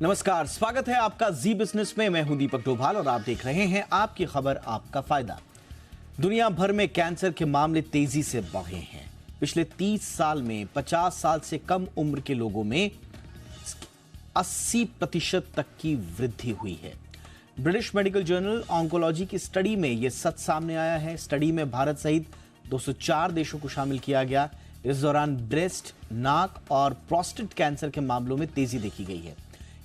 नमस्कार, स्वागत है आपका जी बिजनेस में। मैं हूं दीपक डोभाल और आप देख रहे हैं आपकी खबर आपका फायदा। दुनिया भर में कैंसर के मामले तेजी से बढ़े हैं। पिछले 30 साल में 50 साल से कम उम्र के लोगों में 80% तक की वृद्धि हुई है। ब्रिटिश मेडिकल जर्नल ऑन्कोलॉजी की स्टडी में यह सच सामने आया है। स्टडी में भारत सहित 204 देशों को शामिल किया गया। इस दौरान ब्रेस्ट, नाक और प्रोस्टेट कैंसर के मामलों में तेजी देखी गई है।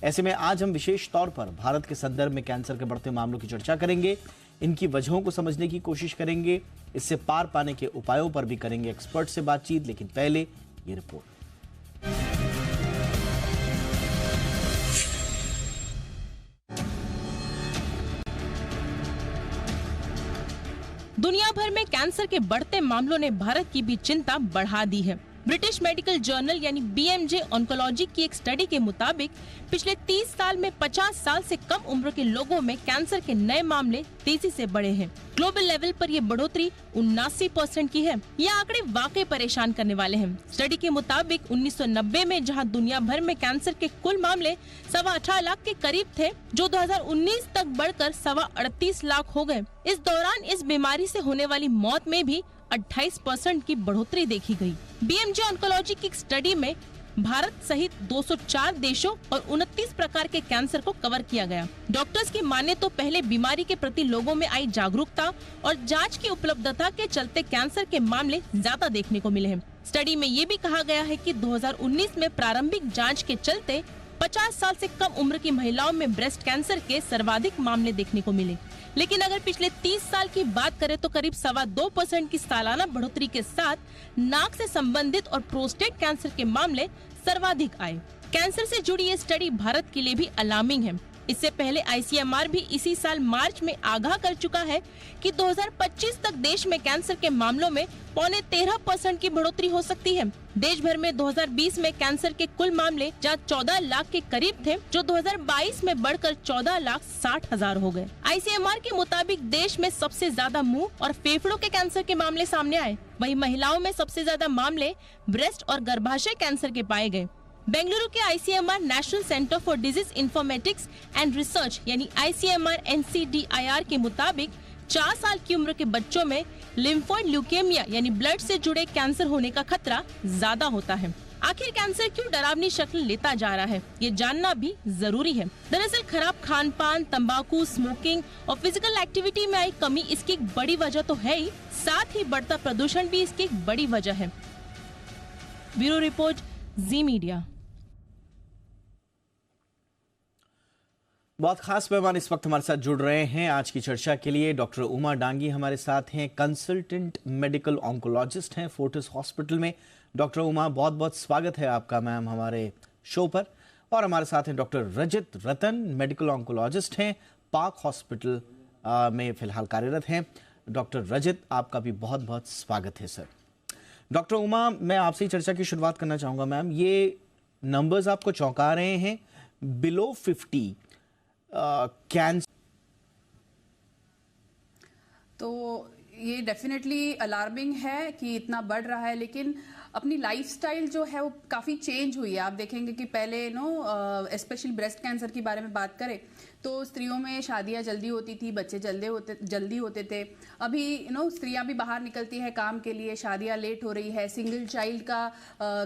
ऐसे में आज हम विशेष तौर पर भारत के संदर्भ में कैंसर के बढ़ते मामलों की चर्चा करेंगे, इनकी वजहों को समझने की कोशिश करेंगे, इससे पार पाने के उपायों पर भी करेंगे एक्सपर्ट से बातचीत। लेकिन पहले ये रिपोर्ट। दुनिया भर में कैंसर के बढ़ते मामलों ने भारत की भी चिंता बढ़ा दी है। ब्रिटिश मेडिकल जर्नल यानी BMJ ऑन्कोलॉजी की एक स्टडी के मुताबिक पिछले 30 साल में 50 साल से कम उम्र के लोगों में कैंसर के नए मामले तेजी से बढ़े हैं। ग्लोबल लेवल पर ये बढ़ोतरी 79% की है। ये आंकड़े वाकई परेशान करने वाले हैं। स्टडी के मुताबिक 1990 में जहां दुनिया भर में कैंसर के कुल मामले 18.25 लाख के करीब थे, जो 2019 तक बढ़कर 38 लाख हो गए। इस दौरान इस बीमारी से होने वाली मौत में भी 28% की बढ़ोतरी देखी गई। BMJ ऑन्कोलॉजी की स्टडी में भारत सहित 204 देशों और 29 प्रकार के कैंसर को कवर किया गया। डॉक्टर्स की माने तो पहले बीमारी के प्रति लोगों में आई जागरूकता और जांच की उपलब्धता के चलते कैंसर के मामले ज्यादा देखने को मिले हैं। स्टडी में ये भी कहा गया है कि 2019 में प्रारंभिक जांच के चलते 50 साल से कम उम्र की महिलाओं में ब्रेस्ट कैंसर के सर्वाधिक मामले देखने को मिले। लेकिन अगर पिछले 30 साल की बात करें तो करीब 2.25% की सालाना बढ़ोतरी के साथ नाक से संबंधित और प्रोस्टेट कैंसर के मामले सर्वाधिक आए। कैंसर से जुड़ी ये स्टडी भारत के लिए भी अलार्मिंग है। इससे पहले ICMR भी इसी साल मार्च में आगाह कर चुका है कि 2025 तक देश में कैंसर के मामलों में 13.25% की बढ़ोतरी हो सकती है। देश भर में 2020 में कैंसर के कुल मामले जहां 14 लाख के करीब थे, जो 2022 में बढ़कर 14,60,000 हो गए। ICMR के मुताबिक देश में सबसे ज्यादा मुंह और फेफड़ों के कैंसर के मामले सामने आए। वहीं महिलाओं में सबसे ज्यादा मामले ब्रेस्ट और गर्भाशय कैंसर के पाए गए। बेंगलुरु के ICMR national centre for disease informatics and research यानी ICMR NCDIR के मुताबिक 4 साल की उम्र के बच्चों में लिम्फोइड ल्यूकेमिया यानी ब्लड से जुड़े कैंसर होने का खतरा ज्यादा होता है। आखिर कैंसर क्यों डरावनी शक्ल लेता जा रहा है, ये जानना भी जरूरी है। दरअसल खराब खान पान, तंबाकू, स्मोकिंग और फिजिकल एक्टिविटी में आई कमी इसकी एक बड़ी वजह तो है ही, साथ ही बढ़ता प्रदूषण भी इसकी एक बड़ी वजह है। ब्यूरो रिपोर्ट, जी मीडिया। बहुत खास मेहमान इस वक्त हमारे साथ जुड़ रहे हैं आज की चर्चा के लिए। डॉक्टर उमा डांगी हमारे साथ हैं, कंसल्टेंट मेडिकल ऑन्कोलॉजिस्ट हैं फोर्टिस हॉस्पिटल में। डॉक्टर उमा, बहुत बहुत स्वागत है आपका मैम हमारे शो पर। और हमारे साथ हैं डॉक्टर रजत रतन, मेडिकल ऑन्कोलॉजिस्ट हैं, पार्क हॉस्पिटल में फिलहाल कार्यरत हैं। डॉक्टर रजत, आपका भी बहुत बहुत स्वागत है सर। डॉक्टर उमा, मैं आपसे चर्चा की शुरुआत करना चाहूँगा मैम। ये नंबर्स आपको चौंका रहे हैं, बिलो 50 कैंसर, तो ये डेफिनेटली अलार्मिंग है कि इतना बढ़ रहा है। लेकिन अपनी लाइफस्टाइल जो है वो काफ़ी चेंज हुई है। आप देखेंगे कि पहले स्पेशली ब्रेस्ट कैंसर के बारे में बात करें तो स्त्रियों में शादियां जल्दी होती थी, बच्चे जल्दी होते थे। अभी स्त्रियां भी बाहर निकलती है काम के लिए, शादियां लेट हो रही है, सिंगल चाइल्ड का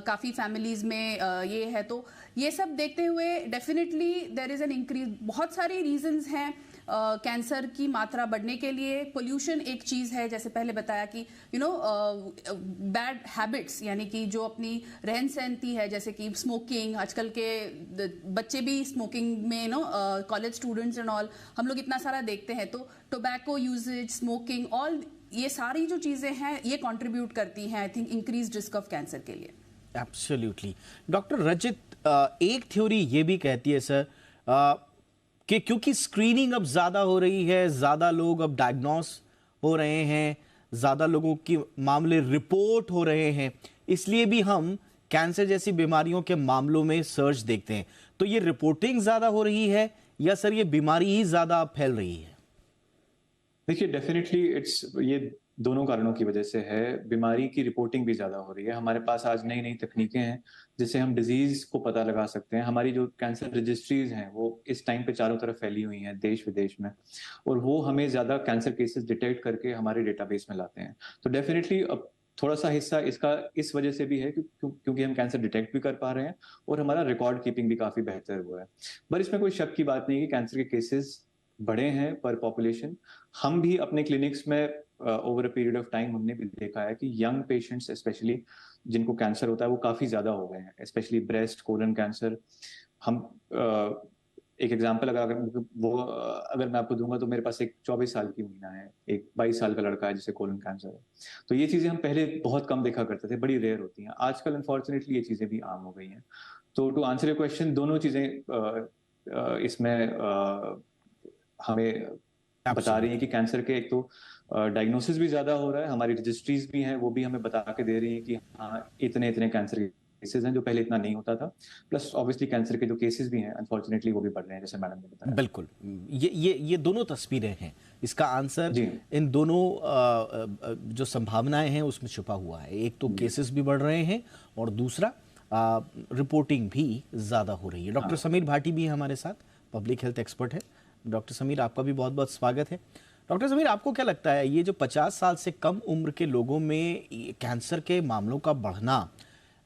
काफ़ी फैमिलीज में ये है। तो ये सब देखते हुए definitely there is an increase. बहुत सारे रीजंस हैं कैंसर की मात्रा बढ़ने के लिए। पोल्यूशन एक चीज़ है, जैसे पहले बताया कि बैड हैबिट्स यानी कि जो अपनी रहन सहन थी है, जैसे कि स्मोकिंग, आजकल के बच्चे भी स्मोकिंग में कॉलेज स्टूडेंट्स एंड ऑल हम लोग इतना सारा देखते हैं। तो टोबैको यूजेज, स्मोकिंग, ऑल ये सारी जो चीज़ें हैं ये कंट्रीब्यूट करती हैं I think increase risk of cancer के लिए। एब्सोल्युटली। डॉक्टर रजित, एक थ्योरी ये भी कहती है सर कि क्योंकि स्क्रीनिंग अब ज़्यादा हो रही है, ज़्यादा लोग अब डायग्नोस हो रहे हैं, ज़्यादा लोगों की मामले रिपोर्ट हो रहे हैं, इसलिए भी हम कैंसर जैसी बीमारियों के मामलों में सर्च देखते हैं। तो ये रिपोर्टिंग ज़्यादा हो रही है या सर ये बीमारी ही ज़्यादा फैल रही है? देखिए डेफिनेटली इट्स ये दोनों कारणों की वजह से है। बीमारी की रिपोर्टिंग भी ज़्यादा हो रही है। हमारे पास आज नई-नई तकनीकें हैं, जिससे हम डिज़ीज़ को पता लगा सकते हैं। हमारी जो कैंसर रजिस्ट्रीज़ हैं, वो इस टाइम पे चारों तरफ फैली हुई हैं, देश-विदेश में, और वो हमें ज़्यादा कैंसर केसेज़ डिटेक्ट करके हमारे डेटाबेस में लाते हैं। तो डेफिनेटली अब थोड़ा-सा हिस्सा इसका इस वजह से भी है क्योंकि हम कैंसर डिटेक्ट भी कर पा रहे हैं और हमारा रिकॉर्ड कीपिंग भी काफ़ी बेहतर हुआ है। पर इसमें कोई शक की बात नहीं है कि कैंसर के केसेज़ बढ़े हैं पर पॉपुलेशन। हम भी अपने क्लिनिक्स में over a period of time हमने भी देखा है कि यंग पेशेंट्स स्पेशली जिनको कैंसर होता है वो काफ़ी ज़्यादा हो गए हैं, स्पेशली ब्रेस्ट, कोलन कैंसर। हम एक एग्जांपल अगर मैं आपको दूंगा तो मेरे पास एक 24 साल की मीना है, एक 22 साल का लड़का है जिसे कोलन कैंसर है। तो ये चीज़ें हम पहले बहुत कम देखा करते थे, बड़ी रेयर होती हैं। आजकल अनफॉर्चुनेटली ये चीज़ें भी आम हो गई हैं। तो टू आंसर योर क्वेश्चन, दोनों चीज़ें इसमें हमें बता रही हैं कि कैंसर के एक तो डायग्नोसिस भी ज़्यादा हो रहा है, हमारी रजिस्ट्रीज भी हैं, वो भी हमें बता के दे रही हैं कि हाँ, इतने कैंसर केसेस हैं, जो पहले इतना नहीं होता था। प्लस ऑब्वियसली कैंसर के जो केसेस भी हैं, अनफॉर्चुनेटली वो भी बढ़ रहे हैं, जैसे मैडम ने बताया। बिल्कुल, ये दोनों तस्वीरें हैं। इसका आंसर जी। इन दोनों जो संभावनाएं हैं उसमें छुपा हुआ है। एक तो केसेस भी बढ़ रहे हैं और दूसरा रिपोर्टिंग भी ज़्यादा हो रही है। डॉक्टर समीर भाटी भी हमारे साथ, पब्लिक हेल्थ एक्सपर्ट है। डॉक्टर समीर, आपका भी बहुत बहुत स्वागत है। डॉक्टर समीर, आपको क्या लगता है ये जो 50 साल से कम उम्र के लोगों में कैंसर के मामलों का बढ़ना,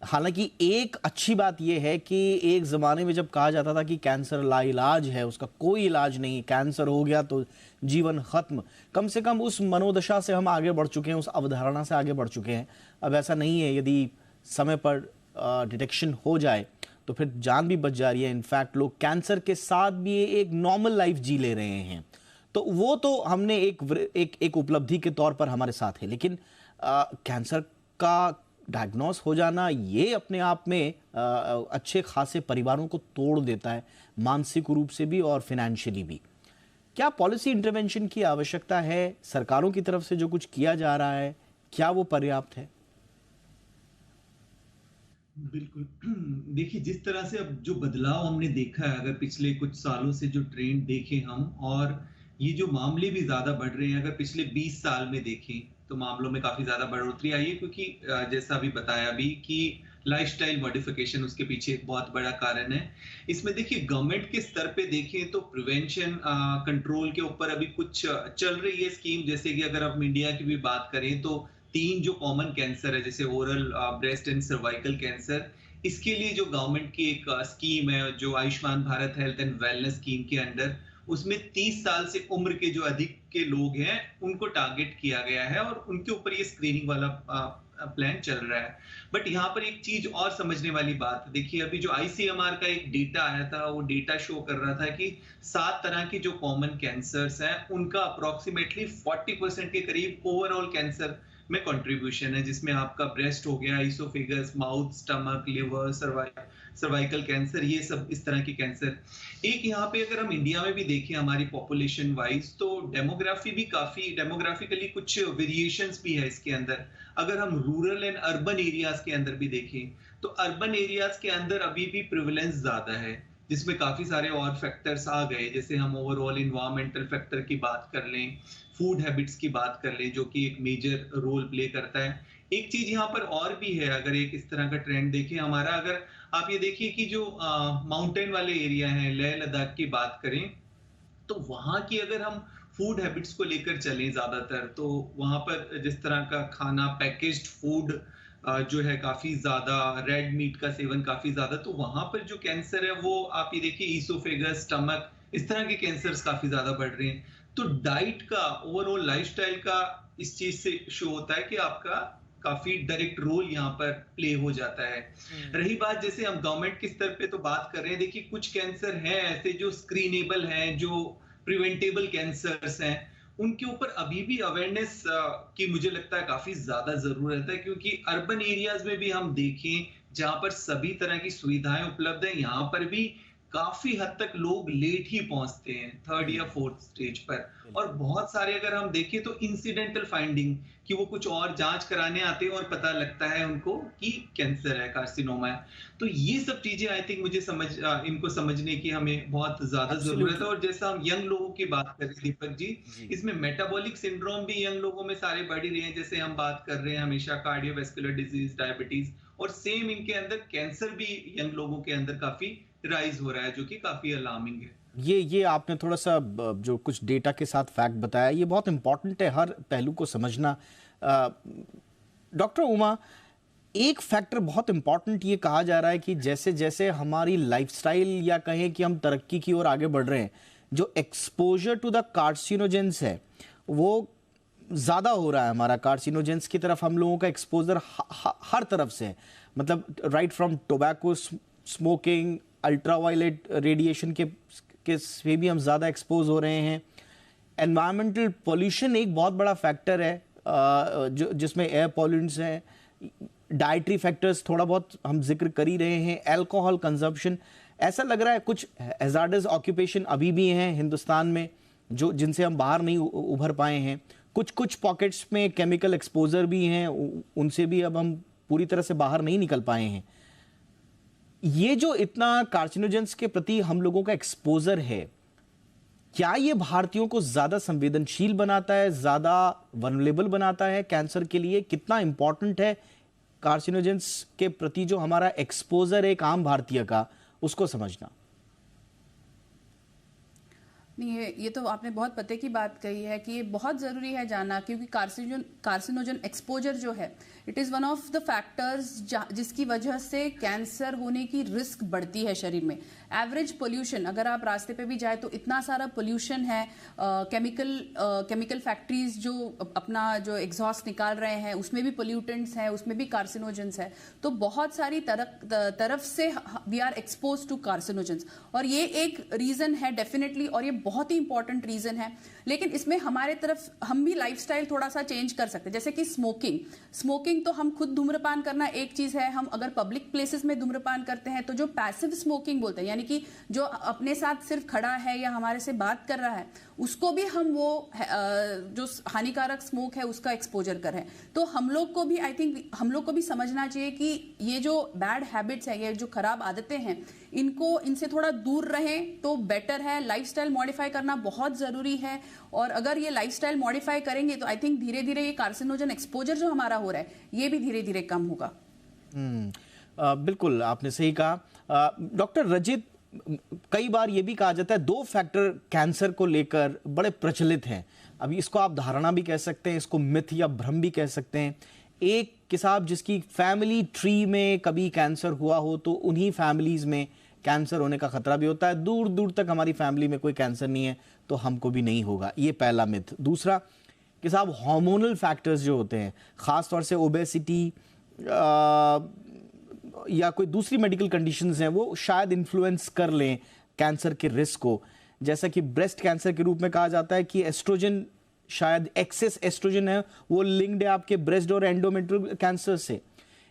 हालांकि एक अच्छी बात यह है कि एक ज़माने में जब कहा जाता था कि कैंसर लाइलाज है, उसका कोई इलाज नहीं, कैंसर हो गया तो जीवन खत्म, कम से कम उस मनोदशा से हम आगे बढ़ चुके हैं, उस अवधारणा से आगे बढ़ चुके हैं। अब ऐसा नहीं है, यदि समय पर डिटेक्शन हो जाए तो फिर जान भी बच जा रही है। इनफैक्ट लोग कैंसर के साथ भी एक नॉर्मल लाइफ जी ले रहे हैं। तो वो तो हमने एक उपलब्धि के तौर पर हमारे साथ है, लेकिन कैंसर का डायग्नोस हो जाना ये अपने आप में अच्छे खासे परिवारों को तोड़ देता है, मानसिक रूप से भी और फिनेंशियली भी। क्या पॉलिसी इंटरवेंशन की आवश्यकता है? सरकारों की तरफ से जो कुछ किया जा रहा है, क्या वो पर्याप्त है? बिल्कुल। देखिए, जिस तरह से अब जो बदलाव हमने देखा है, अगर पिछले कुछ सालों से जो ट्रेंड देखें हम, और ये जो मामले भी ज़्यादा बढ़ रहे हैं, अगर पिछले 20 साल में देखें तो मामलों में काफ़ी ज़्यादा बढ़ोतरी आई है, क्योंकि जैसा अभी बताया भी कि लाइफस्टाइल मॉडिफिकेशन उसके पीछे एक बहुत बड़ा कारण है। इसमें देखिए, गवर्नमेंट के स्तर पे देखें तो प्रिवेंशन कंट्रोल के ऊपर अभी कुछ चल रही है स्कीम। जैसे कि अगर आप इंडिया की भी बात करें तो 3 जो कॉमन कैंसर है, जैसे oral, breast and cervical cancer, इसके लिए जो गवर्नमेंट की एक स्कीम है, जो Ayushman Bharat health and wellness scheme के अंडर, उसमें 30 साल से उम्र के जो अधिक के लोग हैं उनको टारगेट किया गया है और उनके ऊपर ये स्क्रीनिंग वाला प्लान चल रहा है। बट यहाँ पर एक चीज और समझने वाली बात, देखिए अभी जो ICMR का एक डेटा आया था, वो डेटा शो कर रहा था कि 7 तरह के जो कॉमन कैंसर्स हैं उनका अप्रोक्सीमेटली 40% के करीब ओवरऑल कैंसर में कंट्रीब्यूशन है, जिसमें आपका ब्रेस्ट हो गया, oesophagus, mouth, stomach, liver, cervical cancer, ये सब इस तरह के कैंसर। एक यहाँ पे अगर हम इंडिया में भी देखें हमारी पॉपुलेशन वाइज, तो डेमोग्राफिकली कुछ वेरिएशंस भी है इसके अंदर। अगर हम रूरल एंड अर्बन एरियाज के अंदर भी देखें तो अर्बन एरियाज के अंदर अभी भी प्रिविलेंस ज्यादा है, जिसमें काफी सारे और फैक्टर्स आ गए। जैसे हम ओवरऑल इन्वायरमेंटल फैक्टर की बात कर लें, फूड हैबिट्स की बात कर लें, जो कि एक मेजर रोल प्ले करता है। एक चीज यहाँ पर और भी है, अगर एक इस तरह का ट्रेंड देखें हमारा, अगर आप ये देखिए कि जो माउंटेन वाले एरिया हैं, लेह लद्दाख की बात करें, तो वहां की अगर हम फूड हैबिट्स को लेकर चलें ज्यादातर, तो वहां पर जिस तरह का खाना, पैकेज्ड फूड जो है काफी ज्यादा, रेड मीट का सेवन काफी ज्यादा, तो वहां पर जो कैंसर है वो आप ये देखिए इसोफेगस, स्टमक, इस तरह के कैंसर्स काफी ज्यादा बढ़ रहे हैं। तो डाइट का, ओवरऑल लाइफस्टाइल का इस चीज से शो होता है कि आपका काफी डायरेक्ट रोल यहाँ पर प्ले हो जाता है। रही बात, जैसे हम गवर्नमेंट के स्तर पे तो बात कर रहे हैं, देखिए कुछ कैंसर हैं ऐसे जो स्क्रीनेबल हैं, जो प्रिवेंटेबल कैंसर्स हैं, उनके ऊपर अभी भी अवेयरनेस की मुझे लगता है काफी ज्यादा जरूरत है, क्योंकि अर्बन एरियाज में भी हम देखें जहां पर सभी तरह की सुविधाएं उपलब्ध है, यहाँ पर भी काफी हद तक लोग लेट ही पहुंचते हैं, थर्ड या फोर्थ स्टेज पर। और बहुत सारे अगर हम देखें तो इंसिडेंटल फाइंडिंग, कि वो कुछ और जांच कराने आते हैं और पता लगता है उनको कि कैंसर है, कार्सिनोमा है। तो ये सब चीजें आई थिंक मुझे इनको समझने की हमें बहुत ज्यादा जरूरत है। और जैसा हम यंग लोगों की बात कर रहे हैं दीपक जी, इसमें मेटाबॉलिक सिंड्रोम भी यंग लोगों में सारे बढ़ ही रहे हैं। जैसे हम बात कर रहे हैं हमेशा कार्डियोवैस्कुलर डिजीज, डायबिटीज, और सेम इनके अंदर कैंसर भी यंग लोगों के अंदर काफी राइज हो रहा है, जो कि काफी अलार्मिंग है। ये आपने थोड़ा सा जो कुछ डेटा के साथ फैक्ट बताया, ये बहुत इंपॉर्टेंट है हर पहलू को समझना। डॉक्टर उमा, एक फैक्टर बहुत इंपॉर्टेंट ये कहा जा रहा है कि जैसे जैसे हमारी लाइफस्टाइल या कहें कि हम तरक्की की ओर आगे बढ़ रहे हैं, जो एक्सपोजर टू द कार्सिनोजेंस है वो ज़्यादा हो रहा है। हमारा कार्सिनोजेंस की तरफ हम लोगों का एक्सपोजर हर तरफ से है, मतलब right from tobacco smoking, ultraviolet radiation के से भी हम ज़्यादा एक्सपोज हो रहे हैं। एनवायरमेंटल पोल्यूशन एक बहुत बड़ा फैक्टर है, जो जिसमें एयर पॉल्यूट्स हैं, डाइटरी फैक्टर्स थोड़ा बहुत हम जिक्र कर ही रहे हैं, अल्कोहल कंजप्शन। ऐसा लग रहा है कुछ हैजार्डस ऑक्यूपेशन अभी भी हैं हिंदुस्तान में जो जिनसे हम बाहर नहीं उभर पाए हैं। कुछ पॉकेट्स में केमिकल एक्सपोजर भी हैं, उनसे भी अब हम पूरी तरह से बाहर नहीं निकल पाए हैं। ये जो इतना कार्सिनोजेंस के प्रति हम लोगों का एक्सपोजर है, क्या ये भारतीयों को ज्यादा संवेदनशील बनाता है, ज्यादा वल्नरेबल बनाता है कैंसर के लिए? कितना इंपॉर्टेंट है कार्सिनोजेंस के प्रति जो हमारा एक्सपोजर है एक आम भारतीय का, उसको समझना? नहीं, ये तो आपने बहुत पते की बात कही है कि ये बहुत ज़रूरी है जानना, क्योंकि कार्सिनोजन एक्सपोजर जो है it is one of the factors जिसकी वजह से कैंसर होने की रिस्क बढ़ती है शरीर में। एवरेज पोल्यूशन, अगर आप रास्ते पे भी जाए तो इतना सारा पोल्यूशन है, केमिकल फैक्ट्रीज जो अपना जो एग्जॉस्ट निकाल रहे हैं उसमें भी पोल्यूटेंट्स हैं, उसमें भी कार्सिनोजेंस है। तो बहुत सारी तरफ से we are expose to carcinogens, और ये एक रीज़न है डेफिनेटली, और ये बहुत ही इंपॉर्टेंट रीज़न है। लेकिन इसमें हमारे तरफ हम भी लाइफस्टाइल थोड़ा सा चेंज कर सकते हैं। जैसे कि स्मोकिंग तो हम खुद धूम्रपान करना एक चीज़ है, हम अगर पब्लिक प्लेसेस में धूम्रपान करते हैं तो जो पैसिव स्मोकिंग बोलते हैं, यानी कि जो अपने साथ सिर्फ खड़ा है या हमारे से बात कर रहा है, उसको भी हम वो जो हानिकारक स्मोक है उसका एक्सपोजर कर रहे हैं। तो हम लोग को भी आई थिंक हम लोग को भी समझना चाहिए कि ये जो बैड हैबिट्स है, ये जो खराब आदतें हैं, इनसे थोड़ा दूर रहें तो बेटर है। लाइफस्टाइल मॉडिफाई करना बहुत ज़रूरी है, और अगर ये लाइफस्टाइल मॉडिफाई करेंगे तो आई थिंक धीरे धीरे ये कार्सिनोजन एक्सपोजर जो हमारा हो रहा है ये भी धीरे धीरे कम होगा। बिल्कुल आपने सही कहा। डॉक्टर रजित, कई बार ये भी कहा जाता है दो फैक्टर कैंसर को लेकर बड़े प्रचलित हैं। अभी इसको आप धारणा भी कह सकते हैं, इसको मिथ या भ्रम भी कह सकते हैं। एक किसाब जिसकी फैमिली ट्री में कभी कैंसर हुआ हो तो उन्हीं फैमिलीज में कैंसर होने का खतरा भी होता है। दूर दूर तक हमारी फैमिली में कोई कैंसर नहीं है तो हमको भी नहीं होगा, ये पहला मिथ। दूसरा कि साहब हार्मोनल फैक्टर्स जो होते हैं, ख़ास तौर से ओबेसिटी या कोई दूसरी मेडिकल कंडीशंस हैं, वो शायद इन्फ्लुएंस कर लें कैंसर के रिस्क को। जैसा कि ब्रेस्ट कैंसर के रूप में कहा जाता है कि एस्ट्रोजन, शायद एक्सेस एस्ट्रोजन है वो लिंक्ड है आपके ब्रेस्ट और एंडोमेट्रियल कैंसर से।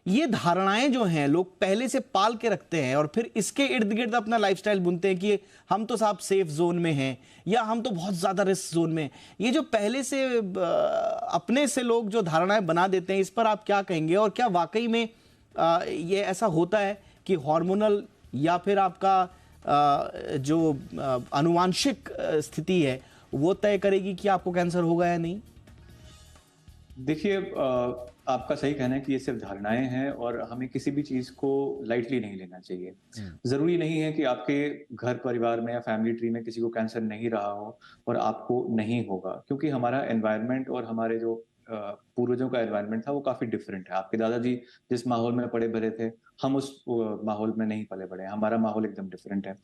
ये धारणाएं जो हैं लोग पहले से पाल के रखते हैं और फिर इसके इर्द गिर्द अपना लाइफस्टाइल बुनते हैं कि हम तो साहब सेफ जोन में हैं या हम तो बहुत ज़्यादा रिस्क जोन में। ये जो पहले से अपने से लोग जो धारणाएं बना देते हैं, इस पर आप क्या कहेंगे? और क्या वाकई में ये ऐसा होता है कि हार्मोनल या फिर आपका जो आनुवांशिक स्थिति है वो तय करेगी कि आपको कैंसर होगा या नहीं? देखिए, आपका सही कहना है कि ये सिर्फ धारणाएं हैं और हमें किसी भी चीज को लाइटली नहीं लेना चाहिए। जरूरी नहीं है कि आपके घर परिवार में या फैमिली ट्री में किसी को कैंसर नहीं रहा हो और आपको नहीं होगा, क्योंकि हमारा एनवायरनमेंट और हमारे जो पूर्वजों का एनवायरनमेंट था वो काफी डिफरेंट है। आपके दादाजी जिस माहौल में पले बढ़े थे, हम उस माहौल में नहीं पले बढ़े, हमारा माहौल एकदम डिफरेंट है।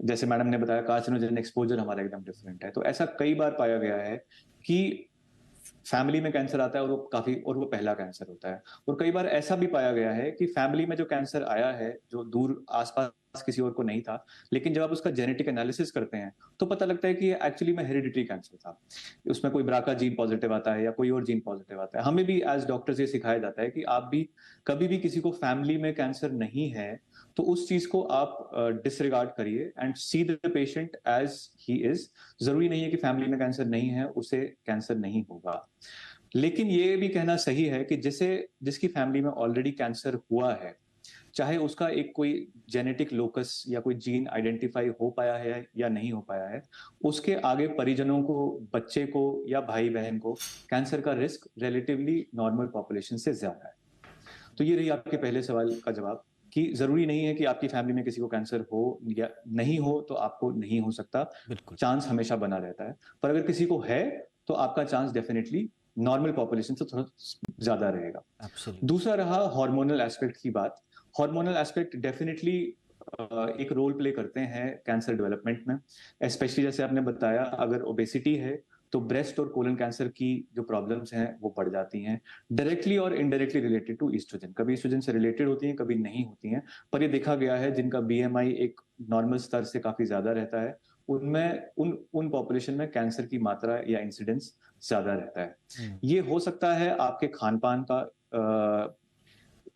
जैसे मैडम ने बताया, कार्सिनोजन एक्सपोजर हमारा एकदम डिफरेंट है। तो ऐसा कई बार पाया गया है कि फैमिली में कैंसर आता है और वो पहला कैंसर होता है। और कई बार ऐसा भी पाया गया है कि फैमिली में जो कैंसर आया है जो दूर आसपास किसी और को नहीं था, लेकिन जब आप उसका जेनेटिक एनालिसिस करते हैं तो पता लगता है कि ये एक्चुअली में हेरिडिटरी कैंसर था। उसमें कोई ब्राका जीन पॉजिटिव आता है या कोई और जीन पॉजिटिव आता है। हमें भी एज डॉक्टर्स ये सिखाया जाता है कि आप भी कभी भी किसी को फैमिली में कैंसर नहीं है तो उस चीज को आप डिसरिगार्ड करिए and see the patient as he is. जरूरी नहीं है कि फैमिली में कैंसर नहीं है उसे कैंसर नहीं होगा, लेकिन ये भी कहना सही है कि जिसकी फैमिली में ऑलरेडी कैंसर हुआ है, चाहे उसका एक कोई जेनेटिक लोकस या कोई जीन आइडेंटिफाई हो पाया है या नहीं हो पाया है, उसके आगे परिजनों को, बच्चे को या भाई बहन को कैंसर का रिस्क रिलेटिवली नॉर्मल पॉपुलेशन से ज्यादा है। तो ये रही आपके पहले सवाल का जवाब कि जरूरी नहीं है कि आपकी फैमिली में किसी को कैंसर हो या नहीं हो तो आपको नहीं हो सकता, बिल्कुल। चांस हमेशा बना रहता है। पर अगर किसी को है तो आपका चांस डेफिनेटली नॉर्मल पॉपुलेशन से थोड़ा ज्यादा रहेगा। Absolutely. दूसरा रहा हार्मोनल एस्पेक्ट की बात। हार्मोनल एस्पेक्ट डेफिनेटली एक रोल प्ले करते हैं कैंसर डेवलपमेंट में, स्पेशली जैसे आपने बताया अगर ओबेसिटी है तो ब्रेस्ट और कोलन कैंसर की जो प्रॉब्लम्स हैं वो बढ़ जाती हैं, डायरेक्टली और इनडायरेक्टली रिलेटेड टू ईस्ट्रोजन। कभी ईस्ट्रोजन से रिलेटेड होती हैं, कभी नहीं होती हैं, पर ये देखा गया है जिनका बीएमआई एक नॉर्मल स्तर से काफी ज्यादा रहता है उनमें उन पॉपुलेशन में कैंसर की मात्रा या इंसिडेंस ज्यादा रहता है। ये हो सकता है आपके खान पान का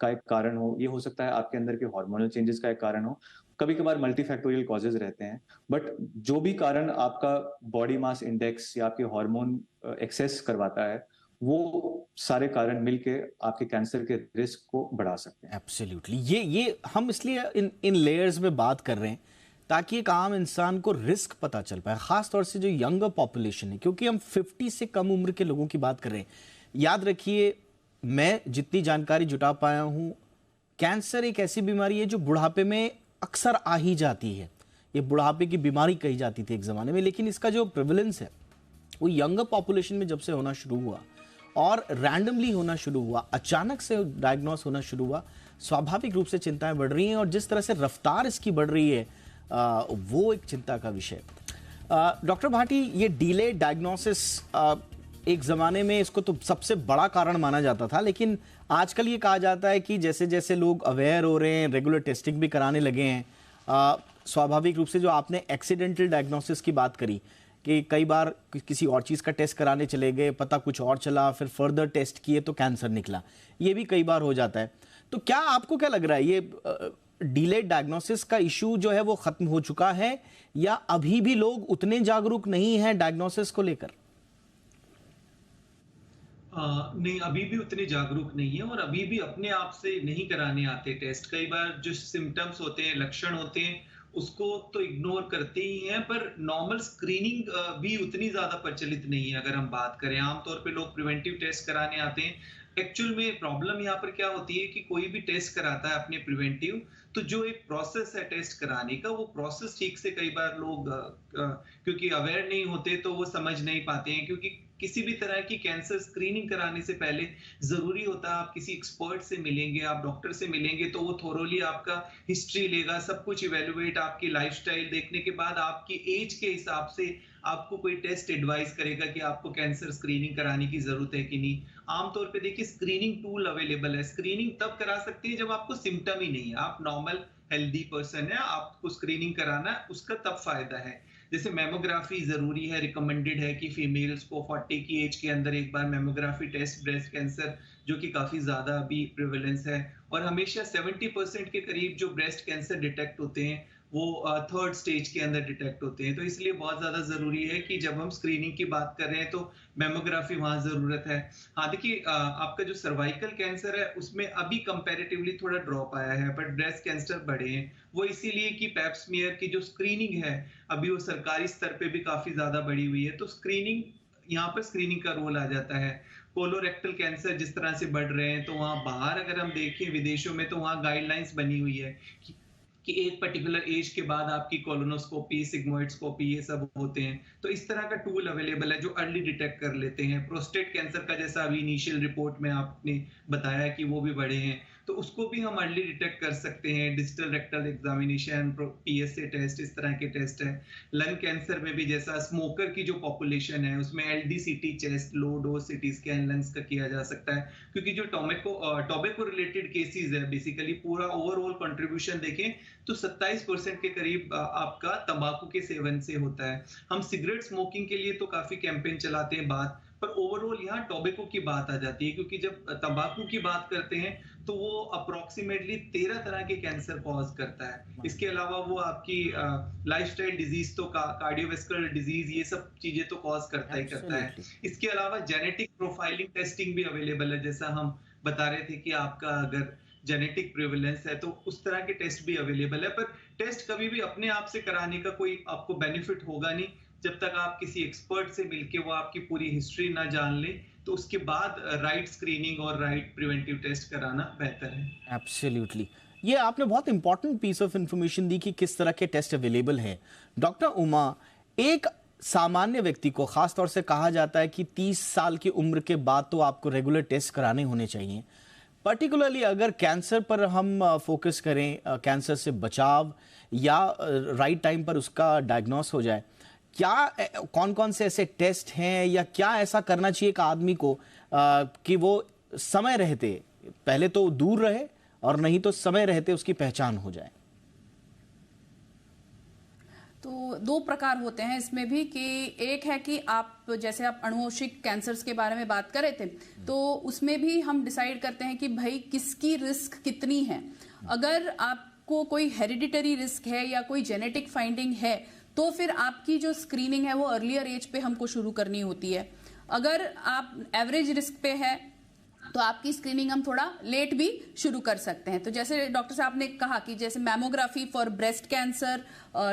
एक कारण हो, ये हो सकता है आपके अंदर के हार्मोनल चेंजेस का एक कारण हो, कभी कभार मल्टीफैक्टोरियल कॉजेज रहते हैं, बट जो भी कारण आपका बॉडी मास इंडेक्स या आपके हार्मोन एक्सेस करवाता है वो सारे कारण मिलके आपके कैंसर के रिस्क को बढ़ा सकते हैं। एब्सोल्युटली। ये हम इसलिए इन लेयर्स में बात कर रहे हैं ताकि एक आम इंसान को रिस्क पता चल पाए, खास तौर से जो यंगर पॉपुलेशन है, क्योंकि हम 50 से कम उम्र के लोगों की बात कर रहे हैं। याद रखिए, मैं जितनी जानकारी जुटा पाया हूं, कैंसर एक ऐसी बीमारी है जो बुढ़ापे में अक्सर आ ही जाती है। ये बुढ़ापे की बीमारी कही जाती थी एक ज़माने में, लेकिन इसका जो प्रेवलेंस है वो यंगर पॉपुलेशन में जब से होना शुरू हुआ और रैंडमली होना शुरू हुआ, अचानक से डायग्नोस होना शुरू हुआ, स्वाभाविक रूप से चिंताएं बढ़ रही हैं। और जिस तरह से रफ्तार इसकी बढ़ रही है वो एक चिंता का विषय। डॉक्टर भाटी, ये डिले डायग्नोसिस एक ज़माने में इसको तो सबसे बड़ा कारण माना जाता था, लेकिन आजकल ये कहा जाता है कि जैसे जैसे लोग अवेयर हो रहे हैं, रेगुलर टेस्टिंग भी कराने लगे हैं, स्वाभाविक रूप से जो आपने एक्सीडेंटल डायग्नोसिस की बात करी कि कई बार किसी और चीज़ का टेस्ट कराने चले गए, पता कुछ और चला, फिर फर्दर टेस्ट किए तो कैंसर निकला, ये भी कई बार हो जाता है। तो क्या आपको क्या लग रहा है, ये डिलेड डायग्नोसिस का इशू जो है वो ख़त्म हो चुका है या अभी भी लोग उतने जागरूक नहीं हैं डायग्नोसिस को लेकर? नहीं, अभी भी उतने जागरूक नहीं है और अभी भी अपने आप से नहीं कराने आते टेस्ट। कई बार जो सिम्टम्स होते हैं, लक्षण होते हैं, उसको तो इग्नोर करते ही हैं, पर नॉर्मल स्क्रीनिंग भी उतनी ज्यादा प्रचलित नहीं है। अगर हम बात करें, आमतौर पे लोग प्रिवेंटिव टेस्ट कराने आते हैं। एक्चुअल में प्रॉब्लम यहाँ पर क्या होती है कि कोई भी टेस्ट कराता है अपने प्रिवेंटिव, तो जो एक प्रोसेस है टेस्ट कराने का, वो प्रोसेस ठीक से कई बार लोग क्योंकि अवेयर नहीं होते तो वो समझ नहीं पाते हैं। क्योंकि किसी भी तरह की कैंसर स्क्रीनिंग कराने से पहले जरूरी होता है आप किसी एक्सपर्ट से मिलेंगे, आप डॉक्टर से मिलेंगे, तो वो थोरोली आपका हिस्ट्री लेगा, सब कुछ इवेलुएट, आपकी लाइफस्टाइल देखने के बाद आपकी एज के हिसाब से आपको कोई टेस्ट एडवाइस करेगा कि आपको कैंसर स्क्रीनिंग कराने की जरूरत है कि नहीं। आमतौर पे देखिए, स्क्रीनिंग टूल अवेलेबल है। स्क्रीनिंग तब करा सकते हैं जब आपको सिम्टम ही नहीं है, आप नॉर्मल हेल्दी पर्सन है, आपको स्क्रीनिंग कराना है, उसका तब फायदा है। जैसे मेमोग्राफी जरूरी है, रिकमेंडेड है कि फीमेल्स को 40 की एज के अंदर एक बार मेमोग्राफी टेस्ट, ब्रेस्ट कैंसर जो कि काफी ज्यादा अभी प्रिवेलेंस है, और हमेशा 70% के करीब जो ब्रेस्ट कैंसर डिटेक्ट होते हैं वो थर्ड स्टेज के अंदर डिटेक्ट होते हैं। तो इसलिए बहुत ज्यादा जरूरी है कि जब हम स्क्रीनिंग की बात कर रहे हैं तो मेमोग्राफी वहां जरूरत है। हाँ देखिए, आपका जो सर्वाइकल कैंसर है उसमें अभी कंपैरेटिवली थोड़ा ड्रॉप आया है, बट ब्रेस्ट कैंसर बढ़े हैं। वो इसीलिए कि पैप स्मीयर की जो स्क्रीनिंग है अभी वो सरकारी स्तर पे भी काफी ज्यादा बढ़ी हुई है। तो स्क्रीनिंग, यहाँ पर स्क्रीनिंग का रोल आ जाता है। कोलोरेक्टल कैंसर जिस तरह से बढ़ रहे हैं, तो वहाँ बाहर अगर हम देखें विदेशों में, तो वहाँ गाइडलाइंस बनी हुई है कि एक पर्टिकुलर एज के बाद आपकी कोलोनोस्कोपी, सिग्मोइडस्कोपी, ये सब होते हैं। तो इस तरह का टूल अवेलेबल है जो अर्ली डिटेक्ट कर लेते हैं। प्रोस्टेट कैंसर का जैसा अभी इनिशियल रिपोर्ट में आपने बताया कि वो भी बढ़े हैं, तो उसको भी हम अर्ली डिटेक्ट कर सकते हैं। Digital rectal examination, PSA test, इस तरह के टेस्ट है। लंग कैंसर में भी जैसा स्मोकर की जो पॉपुलेशन है उसमें LDCT chest, low dose CT scan lungs का किया जा सकता है। क्योंकि जो टोबैको रिलेटेड केसेस है, बेसिकली पूरा ओवरऑल कंट्रीब्यूशन देखें तो 27% के करीब आपका तंबाकू के सेवन से होता है। हम सिगरेट स्मोकिंग के लिए तो काफी कैंपेन चलाते हैं बात, पर ओवरऑल यहाँ टोबैको की बात आ जाती है, क्योंकि जब तंबाकू की बात करते हैं तो वो अप्रोक्सीमेटली 13 तरह के कैंसर कॉज करता है। इसके अलावा वो आपकी लाइफस्टाइल डिजीज तो कार्डियोवास्कुलर डिजीज ये सब चीजें तो कॉज करता ही करता है। इसके अलावा जेनेटिक प्रोफाइलिंग टेस्टिंग भी अवेलेबल है, जैसा हम बता रहे थे कि आपका अगर जेनेटिक प्रिवेलेंस है तो उस तरह के टेस्ट भी अवेलेबल है। पर टेस्ट कभी भी अपने आप से कराने का कोई आपको बेनिफिट होगा नहीं जब तक आप किसी एक्सपर्ट से मिलके वो आपकी पूरी हिस्ट्री ना जान ले। तो उसके बाद राइट स्क्रीनिंग और राइट प्रिवेंटिव टेस्ट कराना बेहतर है। एब्सोल्युटली, ये आपने बहुत इंपॉर्टेंट पीस ऑफ इंफॉर्मेशन दी कि किस तरह के टेस्ट अवेलेबल हैं। डॉक्टर उमा, एक सामान्य व्यक्ति को खास तौर से कहा जाता है कि 30 साल की उम्र के बाद तो आपको रेगुलर टेस्ट कराने होने चाहिए। पर्टिकुलरली अगर कैंसर पर हम फोकस करें, कैंसर से बचाव या राइट टाइम पर उसका डायग्नोस हो जाए, क्या कौन कौन से ऐसे टेस्ट हैं या क्या ऐसा करना चाहिए एक आदमी को कि वो समय रहते पहले तो दूर रहे और नहीं तो समय रहते उसकी पहचान हो जाए? तो दो प्रकार होते हैं इसमें भी, कि एक है कि आप जैसे आप अनुवंशिक कैंसर्स के बारे में बात कर रहे थे, तो उसमें भी हम डिसाइड करते हैं कि भाई किसकी रिस्क कितनी है। अगर आपको कोई हेरिडिटरी रिस्क है या कोई जेनेटिक फाइंडिंग है तो फिर आपकी जो स्क्रीनिंग है वो अर्लियर एज पे हमको शुरू करनी होती है। अगर आप एवरेज रिस्क पे है तो आपकी स्क्रीनिंग हम थोड़ा लेट भी शुरू कर सकते हैं। तो जैसे डॉक्टर साहब ने कहा कि जैसे mammography for breast cancer,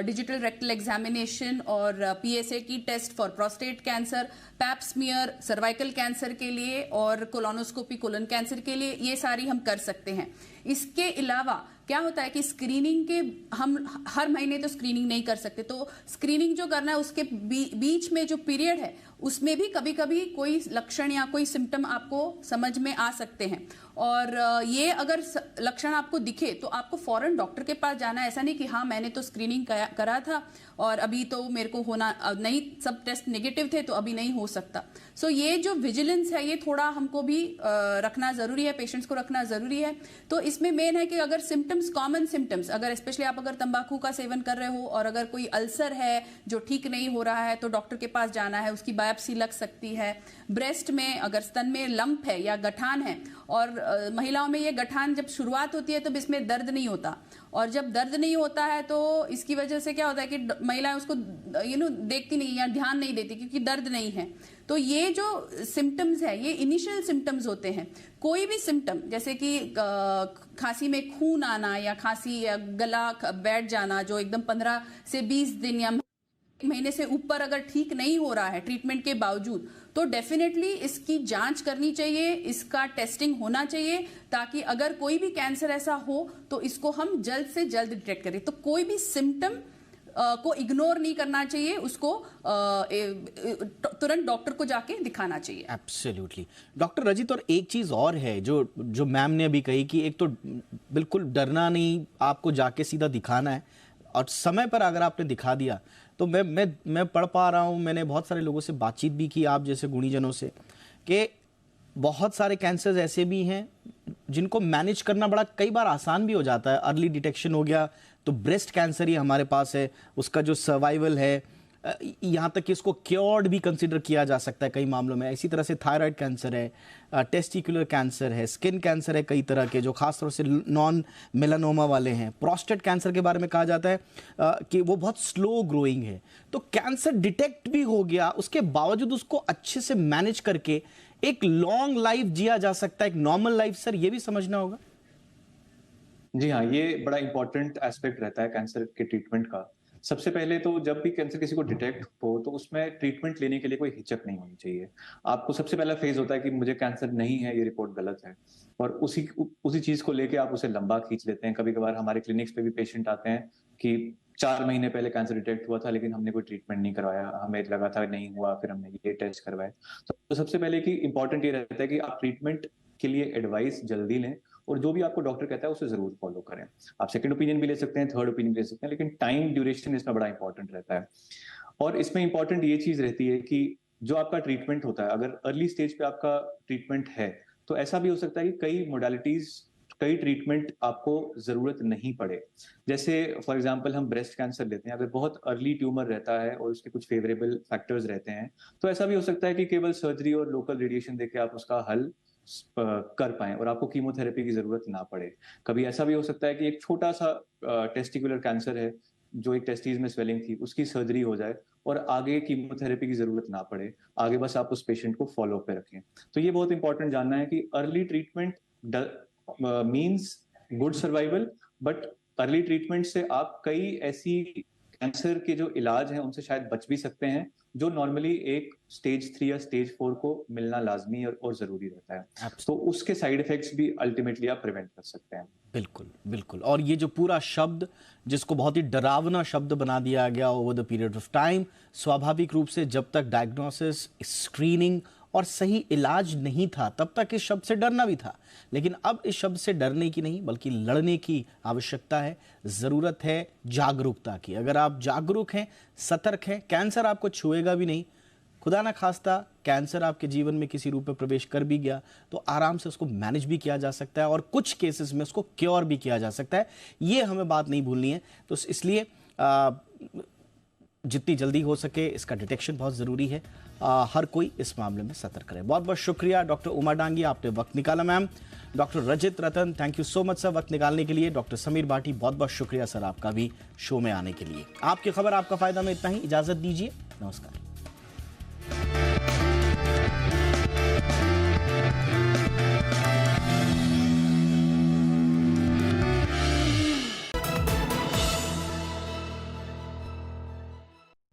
digital rectal examination और पीएसए की test for prostate cancer, pap smear cervical cancer के लिए और कोलोनोस्कोपी कोलन कैंसर के लिए, ये सारी हम कर सकते हैं। इसके अलावा क्या होता है कि स्क्रीनिंग के हम हर महीने तो स्क्रीनिंग नहीं कर सकते, तो स्क्रीनिंग जो करना है उसके बीच में जो पीरियड है उसमें भी कभी कभी कोई लक्षण या कोई सिम्टम आपको समझ में आ सकते हैं। और ये अगर लक्षण आपको दिखे तो आपको फौरन डॉक्टर के पास जाना है। ऐसा नहीं कि हाँ मैंने तो स्क्रीनिंग करा था और अभी तो मेरे को होना नहीं, सब टेस्ट नेगेटिव थे तो अभी नहीं हो सकता। सो ये जो विजिलेंस है ये थोड़ा हमको भी रखना जरूरी है, पेशेंट्स को रखना जरूरी है। तो इसमें मेन है कि अगर सिम्टम्स, कॉमन सिम्टम्स, अगर स्पेशली आप अगर तंबाकू का सेवन कर रहे हो और अगर कोई अल्सर है जो ठीक नहीं हो रहा है तो डॉक्टर के पास जाना है, उसकी बायोप्सी लग सकती है। ब्रेस्ट में अगर स्तन में लंप है या गठान है, और महिलाओं में ये गठान जब शुरुआत होती है तो इसमें दर्द नहीं होता, और जब दर्द नहीं होता है तो इसकी वजह से क्या होता है कि महिलाएं उसको देखती नहीं या ध्यान नहीं देती क्योंकि दर्द नहीं है। तो ये जो सिम्टम्स है ये इनिशियल सिम्टम्स होते हैं। कोई भी सिम्टम जैसे कि खांसी में खून आना या खांसी या गला बैठ जाना जो एकदम 15 से 20 दिन या महीने से ऊपर अगर ठीक नहीं हो रहा है ट्रीटमेंट के बावजूद, तो डेफिनेटली इसकी जांच करनी चाहिए, इसका टेस्टिंग होना चाहिए, ताकि अगर कोई भी कैंसर ऐसा हो तो इसको हम जल्द से जल्द डिटेक्ट करें। तो कोई भी सिम्टम को इग्नोर नहीं करना चाहिए, उसको तुरंत डॉक्टर को जाके दिखाना चाहिए। एब्सोल्युटली। डॉक्टर रजित, और एक चीज और है जो मैम ने अभी कही कि एक तो बिल्कुल डरना नहीं, आपको जाके सीधा दिखाना है, और समय पर अगर आपने दिखा दिया तो मैं पढ़ पा रहा हूँ, मैंने बहुत सारे लोगों से बातचीत भी की, आप जैसे गुणीजनों से, कि बहुत सारे कैंसर्स ऐसे भी हैं जिनको मैनेज करना बड़ा कई बार आसान भी हो जाता है। अर्ली डिटेक्शन हो गया तो ब्रेस्ट कैंसर ही हमारे पास है, उसका जो सर्वाइवल है, यहाँ तक कि इसको क्योर्ड भी कंसिडर किया जा सकता है कई मामलों में। इसी तरह से थायराइड कैंसर है, टेस्टिकुलर कैंसर है, स्किन कैंसर है कई तरह के जो खासतौर से नॉन मेलानोमा वाले हैं। प्रोस्टेट कैंसर के बारे में कहा जाता है कि वो बहुत स्लो ग्रोइंग है। तो कैंसर डिटेक्ट भी हो गया, उसके बावजूद उसको अच्छे से मैनेज करके एक लॉन्ग लाइफ जिया जा सकता है, एक नॉर्मल लाइफ। सर, ये भी समझना होगा। जी हाँ, ये बड़ा इंपॉर्टेंट एस्पेक्ट रहता है कैंसर के ट्रीटमेंट का। सबसे पहले तो जब भी कैंसर किसी को डिटेक्ट हो तो उसमें ट्रीटमेंट लेने के लिए कोई हिचक नहीं होनी चाहिए। आपको सबसे पहला फेज होता है कि मुझे कैंसर नहीं है, ये रिपोर्ट गलत है, और उसी चीज को लेके आप उसे लंबा खींच लेते हैं। कभी कभार हमारे क्लिनिक्स पे भी पेशेंट आते हैं कि 4 महीने पहले कैंसर डिटेक्ट हुआ था लेकिन हमने कोई ट्रीटमेंट नहीं करवाया, हमें लगा था नहीं हुआ, फिर हमने ये टेस्ट करवाए। तो सबसे पहले कि इंपॉर्टेंट ये रहता है कि आप ट्रीटमेंट के लिए एडवाइस जल्दी लें, और जो भी आपको डॉक्टर कहता है उसे जरूर फॉलो करें। आप सेकंड ओपिनियन भी ले सकते हैं, थर्ड ओपिनियन ले सकते हैं, लेकिन टाइम ड्यूरेशन इसमें बड़ा इंपॉर्टेंट रहता है। और इसमें इंपॉर्टेंट ये चीज रहती है कि जो आपका ट्रीटमेंट होता है, अगर अर्ली स्टेज पे आपका ट्रीटमेंट है तो ऐसा भी हो सकता है कि कई मोडालिटीज कई ट्रीटमेंट आपको जरूरत नहीं पड़े। जैसे फॉर एग्जांपल हम ब्रेस्ट कैंसर लेते हैं, अगर बहुत अर्ली ट्यूमर रहता है और उसके कुछ फेवरेबल फैक्टर्स रहते हैं, तो ऐसा भी हो सकता है कि केवल सर्जरी और लोकल रेडिएशन देके आप उसका हल कर पाएं और आपको कीमोथेरेपी की जरूरत ना पड़े। कभी ऐसा भी हो सकता है कि एक छोटा सा टेस्टिकुलर कैंसर है, जो एक टेस्टिस में स्वेलिंग थी, उसकी सर्जरी हो जाए और आगे कीमोथेरेपी की जरूरत ना पड़े, आगे बस आप उस पेशेंट को फॉलो पे रखें। तो ये बहुत इंपॉर्टेंट जानना है कि early treatment means good survival, but early treatment से आप कई ऐसी कैंसर के जो इलाज हैं उनसे शायद बच भी सकते हैं, जो नॉर्मली एक स्टेज 3 या स्टेज 4 को मिलना लाजमी और जरूरी रहता है। तो उसके साइड इफेक्ट्स भी अल्टीमेटली आप प्रिवेंट कर सकते हैं। बिल्कुल बिल्कुल। और ये जो पूरा शब्द, जिसको बहुत ही डरावना शब्द बना दिया गया over the period of time, स्वाभाविक रूप से जब तक डायग्नोसिस, स्क्रीनिंग और सही इलाज नहीं था तब तक इस शब्द से डरना भी था। लेकिन अब इस शब्द से डरने की नहीं बल्कि लड़ने की आवश्यकता है, ज़रूरत है जागरूकता की। अगर आप जागरूक हैं, सतर्क हैं, कैंसर आपको छुएगा भी नहीं, खुदा ना खास्ता कैंसर आपके जीवन में किसी रूप में प्रवेश कर भी गया तो आराम से उसको मैनेज भी किया जा सकता है और कुछ केसेस में उसको क्योर भी किया जा सकता है। ये हमें बात नहीं भूलनी है। तो इसलिए जितनी जल्दी हो सके इसका डिटेक्शन बहुत ज़रूरी है। हर कोई इस मामले में सतर्क रहे। बहुत बहुत शुक्रिया डॉक्टर उमा डांगी, आपने वक्त निकाला ma'am. Doctor Rajit Ratan, thank you so much sir वक्त निकालने के लिए। डॉक्टर समीर भाटी, बहुत बहुत शुक्रिया सर आपका भी शो में आने के लिए। आपकी खबर आपका फ़ायदा में इतना ही, इजाज़त दीजिए, नमस्कार।